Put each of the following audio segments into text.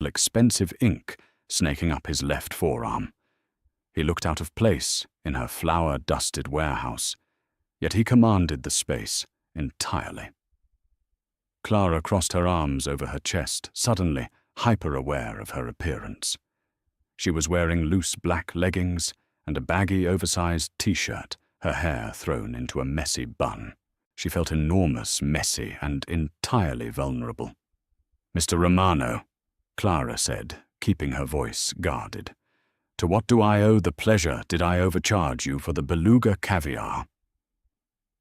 expensive ink snaking up his left forearm. He looked out of place in her flour-dusted warehouse, yet he commanded the space entirely. Clara crossed her arms over her chest, suddenly hyper-aware of her appearance. She was wearing loose black leggings and a baggy, oversized t-shirt, her hair thrown into a messy bun. She felt enormous, messy, and entirely vulnerable. "Mr. Romano," Clara said, keeping her voice guarded, "to what do I owe the pleasure did I overcharge you for the beluga caviar?"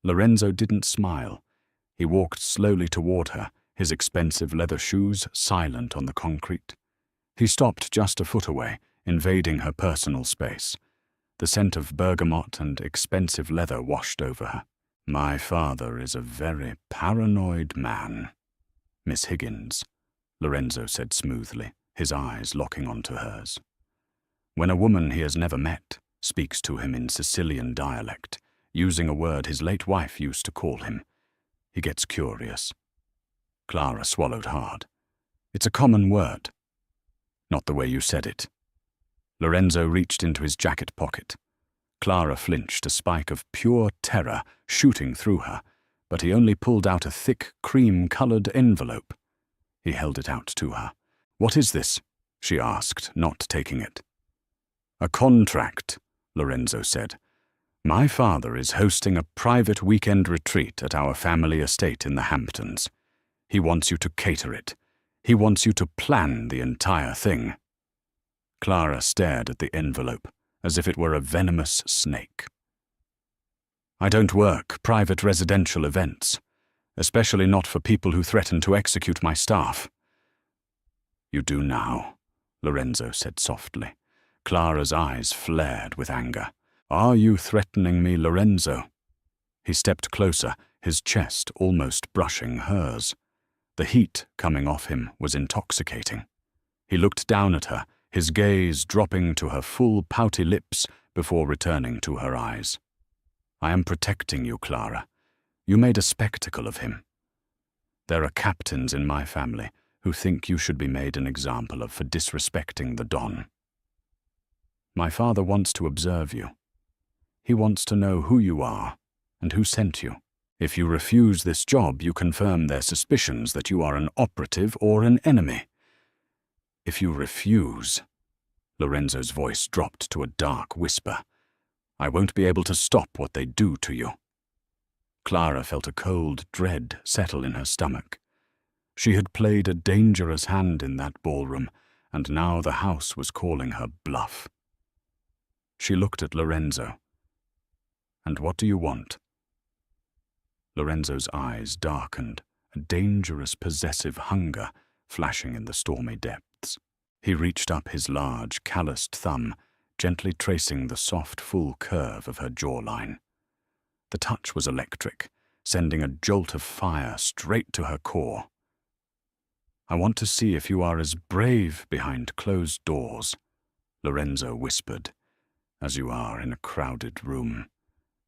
Lorenzo didn't smile. He walked slowly toward her, his expensive leather shoes silent on the concrete. He stopped just a foot away, invading her personal space. The scent of bergamot and expensive leather washed over her. "My father is a very paranoid man, Miss Higgins," Lorenzo said smoothly, his eyes locking onto hers. When a woman he has never met speaks to him in Sicilian dialect, using a word his late wife used to call him, he gets curious. Clara swallowed hard. "It's a common word." "Not the way you said it." Lorenzo reached into his jacket pocket. Clara flinched, a spike of pure terror shooting through her, but he only pulled out a thick, cream-colored envelope. He held it out to her. "What is this?" she asked, not taking it. "A contract," Lorenzo said. "My father is hosting a private weekend retreat at our family estate in the Hamptons. He wants you to cater it. He wants you to plan the entire thing." Clara stared at the envelope, as if it were a venomous snake. "I don't work private residential events, especially not for people who threaten to execute my staff." "You do now," Lorenzo said softly. Clara's eyes flared with anger. "Are you threatening me, Lorenzo?" He stepped closer, his chest almost brushing hers. The heat coming off him was intoxicating. He looked down at her, his gaze dropping to her full, pouty lips before returning to her eyes. "I am protecting you, Clara. You made a spectacle of him. There are captains in my family who think you should be made an example of for disrespecting the Don. My father wants to observe you. He wants to know who you are and who sent you. If you refuse this job, you confirm their suspicions that you are an operative or an enemy. If you refuse," Lorenzo's voice dropped to a dark whisper, "I won't be able to stop what they do to you." Clara felt a cold dread settle in her stomach. She had played a dangerous hand in that ballroom, and now the house was calling her bluff. She looked at Lorenzo. "And what do you want?" Lorenzo's eyes darkened, a dangerous possessive hunger flashing in the stormy depths. He reached up his large, calloused thumb, gently tracing the soft, full curve of her jawline. The touch was electric, sending a jolt of fire straight to her core. "I want to see if you are as brave behind closed doors," Lorenzo whispered, "as you are in a crowded room."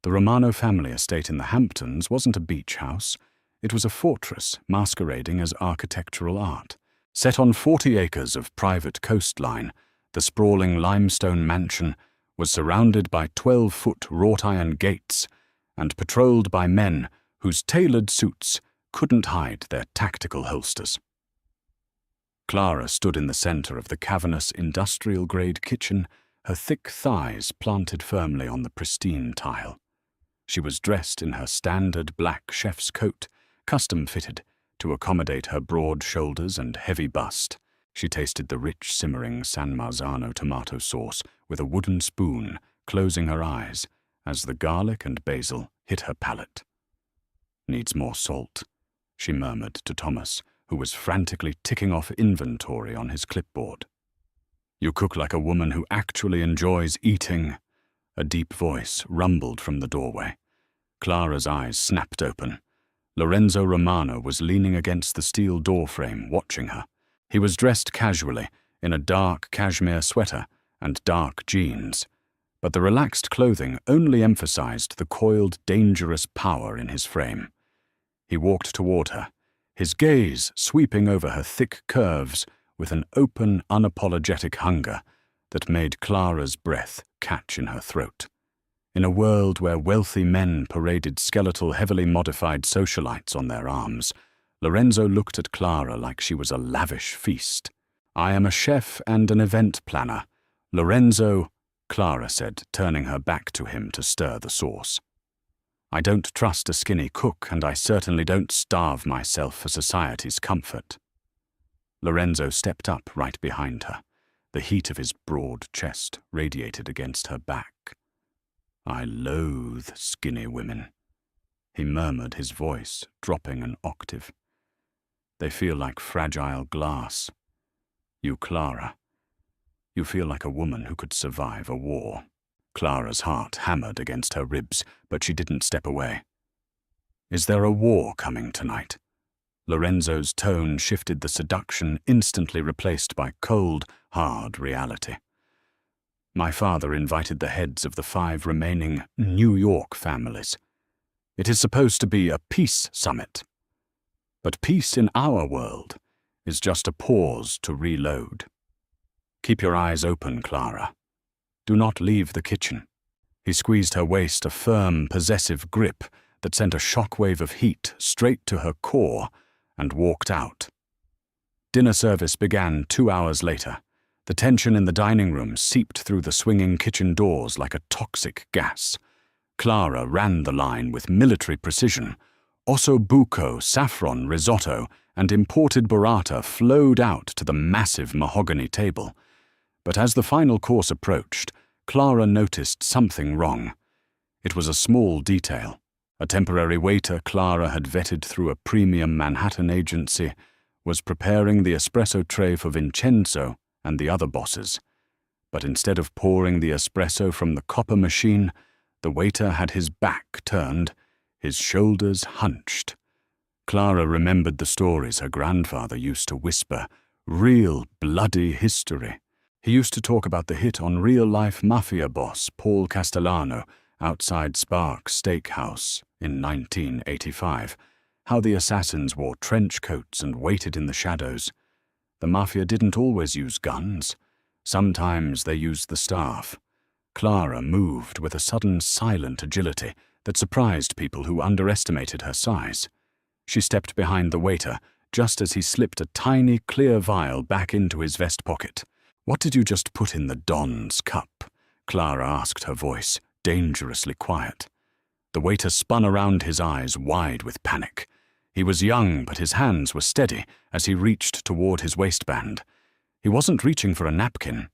The Romano family estate in the Hamptons wasn't a beach house. It was a fortress masquerading as architectural art. Set on 40 acres of private coastline, the sprawling limestone mansion was surrounded by 12-foot wrought-iron gates and patrolled by men whose tailored suits couldn't hide their tactical holsters. Clara stood in the center of the cavernous industrial-grade kitchen, her thick thighs planted firmly on the pristine tile. She was dressed in her standard black chef's coat, custom-fitted to accommodate her broad shoulders and heavy bust. She tasted the rich, simmering San Marzano tomato sauce with a wooden spoon, closing her eyes as the garlic and basil hit her palate. "Needs more salt," she murmured to Thomas, who was frantically ticking off inventory on his clipboard. "You cook like a woman who actually enjoys eating," a deep voice rumbled from the doorway. Clara's eyes snapped open. Lorenzo Romano was leaning against the steel doorframe, watching her. He was dressed casually, in a dark cashmere sweater and dark jeans, but the relaxed clothing only emphasized the coiled, dangerous power in his frame. He walked toward her, his gaze sweeping over her thick curves with an open, unapologetic hunger that made Clara's breath catch in her throat. In a world where wealthy men paraded skeletal, heavily modified socialites on their arms, Lorenzo looked at Clara like she was a lavish feast. "I am a chef and an event planner. Lorenzo," Clara said, turning her back to him to stir the sauce. "I don't trust a skinny cook, and I certainly don't starve myself for society's comfort." Lorenzo stepped up right behind her. The heat of his broad chest radiated against her back. "I loathe skinny women," he murmured, his voice dropping an octave. "They feel like fragile glass. You, Clara, you feel like a woman who could survive a war." Clara's heart hammered against her ribs, but she didn't step away. "Is there a war coming tonight?" Lorenzo's tone shifted, the seduction instantly replaced by cold, hard reality. "My father invited the heads of the 5 remaining New York families. It is supposed to be a peace summit. But peace in our world is just a pause to reload. Keep your eyes open, Clara. Do not leave the kitchen." He squeezed her waist, a firm, possessive grip that sent a shockwave of heat straight to her core, and walked out. Dinner service began 2 hours later. The tension in the dining room seeped through the swinging kitchen doors like a toxic gas. Clara ran the line with military precision. Osso buco, saffron risotto, and imported burrata flowed out to the massive mahogany table. But as the final course approached, Clara noticed something wrong. It was a small detail. A temporary waiter Clara had vetted through a premium Manhattan agency was preparing the espresso tray for Vincenzo and the other bosses. But instead of pouring the espresso from the copper machine, the waiter had his back turned, his shoulders hunched. Clara remembered the stories her grandfather used to whisper, real bloody history. He used to talk about the hit on real-life mafia boss Paul Castellano outside Sparks Steakhouse in 1985, how the assassins wore trench coats and waited in the shadows. The mafia didn't always use guns. Sometimes they used the staff. Clara moved with a sudden silent agility that surprised people who underestimated her size. She stepped behind the waiter just as he slipped a tiny clear vial back into his vest pocket. "What did you just put in the Don's cup?" Clara asked, her voice dangerously quiet. The waiter spun around, his eyes wide with panic. He was young, but his hands were steady as he reached toward his waistband. He wasn't reaching for a napkin.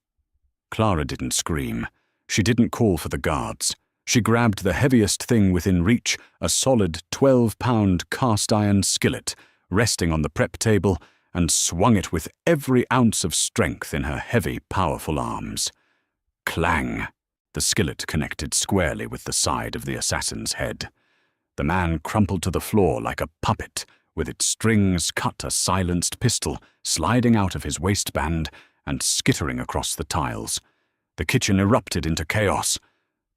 Clara didn't scream. She didn't call for the guards. She grabbed the heaviest thing within reach, a solid 12-pound cast-iron skillet, resting on the prep table, and swung it with every ounce of strength in her heavy, powerful arms. Clang! The skillet connected squarely with the side of the assassin's head. The man crumpled to the floor like a puppet, with its strings cut, a silenced pistol sliding out of his waistband and skittering across the tiles. The kitchen erupted into chaos.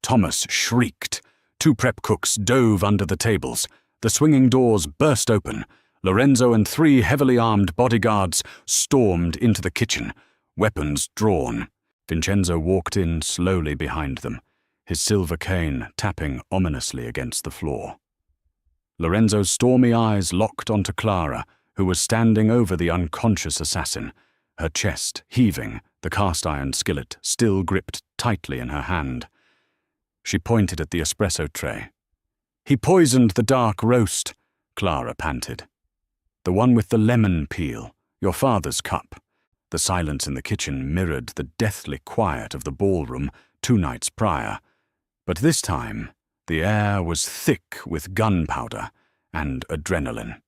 Thomas shrieked. 2 prep cooks dove under the tables. The swinging doors burst open. Lorenzo and 3 heavily armed bodyguards stormed into the kitchen, weapons drawn. Vincenzo walked in slowly behind them, his silver cane tapping ominously against the floor. Lorenzo's stormy eyes locked onto Clara, who was standing over the unconscious assassin, her chest heaving, the cast-iron skillet still gripped tightly in her hand. She pointed at the espresso tray. "He poisoned the dark roast," Clara panted. "The one with the lemon peel, your father's cup." The silence in the kitchen mirrored the deathly quiet of the ballroom 2 nights prior, but this time the air was thick with gunpowder and adrenaline.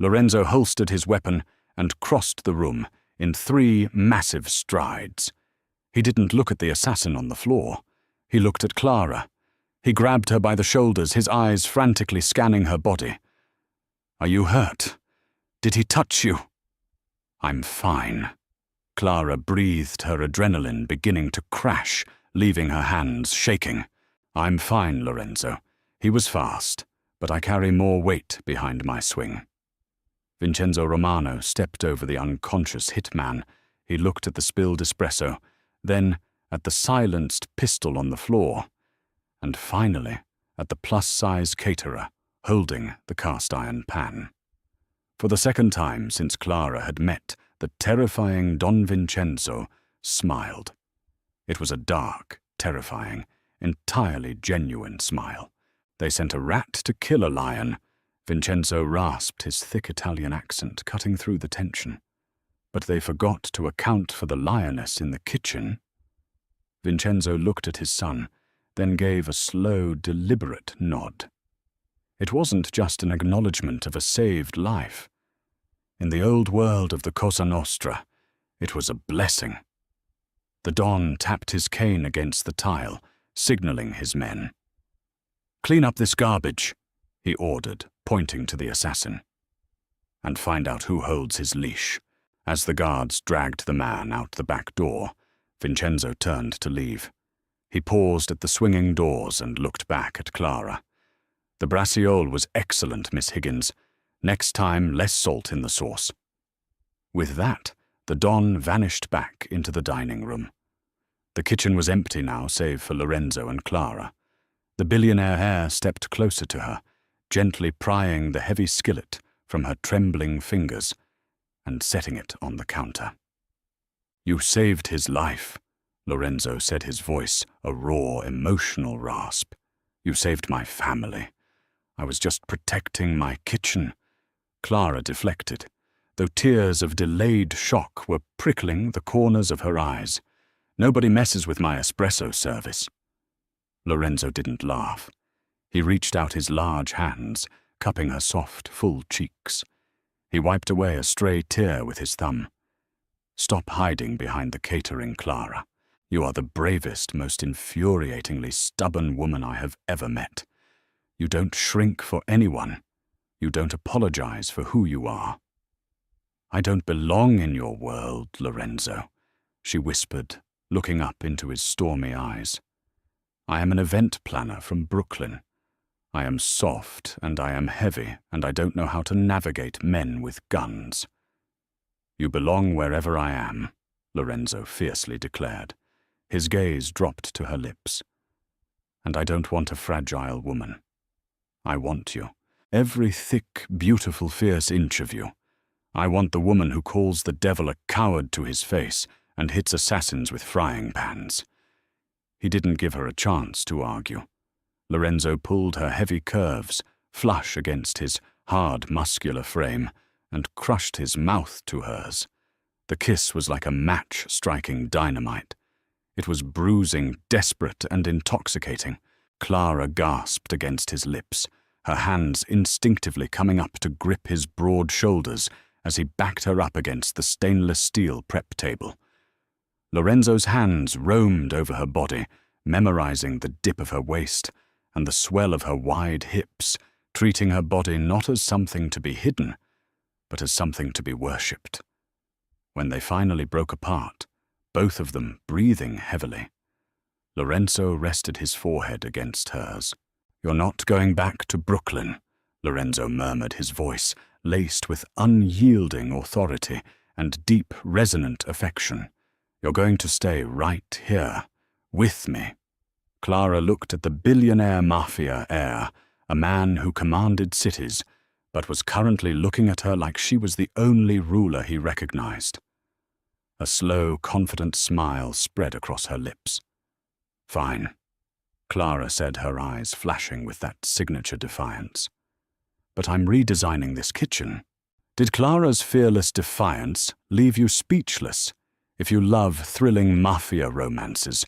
Lorenzo holstered his weapon and crossed the room in 3 massive strides. He didn't look at the assassin on the floor. He looked at Clara. He grabbed her by the shoulders, his eyes frantically scanning her body. "Are you hurt? Did he touch you?" "I'm fine." Clara breathed, her adrenaline beginning to crash, leaving her hands shaking. "I'm fine, Lorenzo. He was fast, but I carry more weight behind my swing." Vincenzo Romano stepped over the unconscious hitman. He looked at the spilled espresso, then at the silenced pistol on the floor, and finally at the plus-size caterer holding the cast-iron pan. For the second time since Clara had met, the terrifying Don Vincenzo smiled. It was a dark, terrifying, entirely genuine smile. They sent a rat to kill a lion. Vincenzo rasped, his thick Italian accent cutting through the tension. But they forgot to account for the lioness in the kitchen. Vincenzo looked at his son, then gave a slow, deliberate nod. It wasn't just an acknowledgement of a saved life. In the old world of the Cosa Nostra, it was a blessing. The Don tapped his cane against the tile, signaling his men. "Clean up this garbage," he ordered, pointing to the assassin. "And find out who holds his leash." As the guards dragged the man out the back door, Vincenzo turned to leave. He paused at the swinging doors and looked back at Clara. "The braciole was excellent, Miss Higgins. Next time, less salt in the sauce." With that, the Don vanished back into the dining room. The kitchen was empty now, save for Lorenzo and Clara. The billionaire heir stepped closer to her, gently prying the heavy skillet from her trembling fingers and setting it on the counter. "You saved his life," Lorenzo said, his voice a raw, emotional rasp. "You saved my family. I was just protecting my kitchen." Clara deflected, though tears of delayed shock were prickling the corners of her eyes. "Nobody messes with my espresso service." Lorenzo didn't laugh. He reached out his large hands, cupping her soft, full cheeks. He wiped away a stray tear with his thumb. "Stop hiding behind the catering, Clara. You are the bravest, most infuriatingly stubborn woman I have ever met. You don't shrink for anyone. You don't apologize for who you are." "I don't belong in your world, Lorenzo," she whispered, looking up into his stormy eyes. "I am an event planner from Brooklyn. I am soft and I am heavy, and I don't know how to navigate men with guns." "You belong wherever I am," Lorenzo fiercely declared. His gaze dropped to her lips. "And I don't want a fragile woman. I want you. Every thick, beautiful, fierce inch of you. I want the woman who calls the devil a coward to his face and hits assassins with frying pans." He didn't give her a chance to argue. Lorenzo pulled her heavy curves, flush against his hard, muscular frame, and crushed his mouth to hers. The kiss was like a match striking dynamite. It was bruising, desperate, and intoxicating. Clara gasped against his lips, her hands instinctively coming up to grip his broad shoulders as he backed her up against the stainless steel prep table. Lorenzo's hands roamed over her body, memorizing the dip of her waist and the swell of her wide hips, treating her body not as something to be hidden, but as something to be worshipped. When they finally broke apart, both of them breathing heavily, Lorenzo rested his forehead against hers. "You're not going back to Brooklyn," Lorenzo murmured, his voice laced with unyielding authority and deep, resonant affection. "You're going to stay right here, with me." Clara looked at the billionaire mafia heir, a man who commanded cities, but was currently looking at her like she was the only ruler he recognized. A slow, confident smile spread across her lips. "Fine," Clara said, her eyes flashing with that signature defiance. "But I'm redesigning this kitchen." Did Clara's fearless defiance leave you speechless? If you love thrilling mafia romances,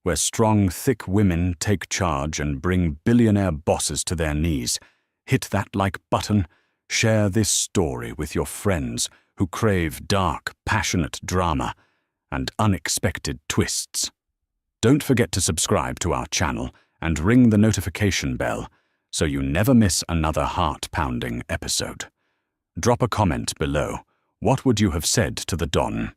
where strong, thick women take charge and bring billionaire bosses to their knees, hit that like button, share this story with your friends who crave dark, passionate drama and unexpected twists. Don't forget to subscribe to our channel and ring the notification bell so you never miss another heart-pounding episode. Drop a comment below. What would you have said to the Don?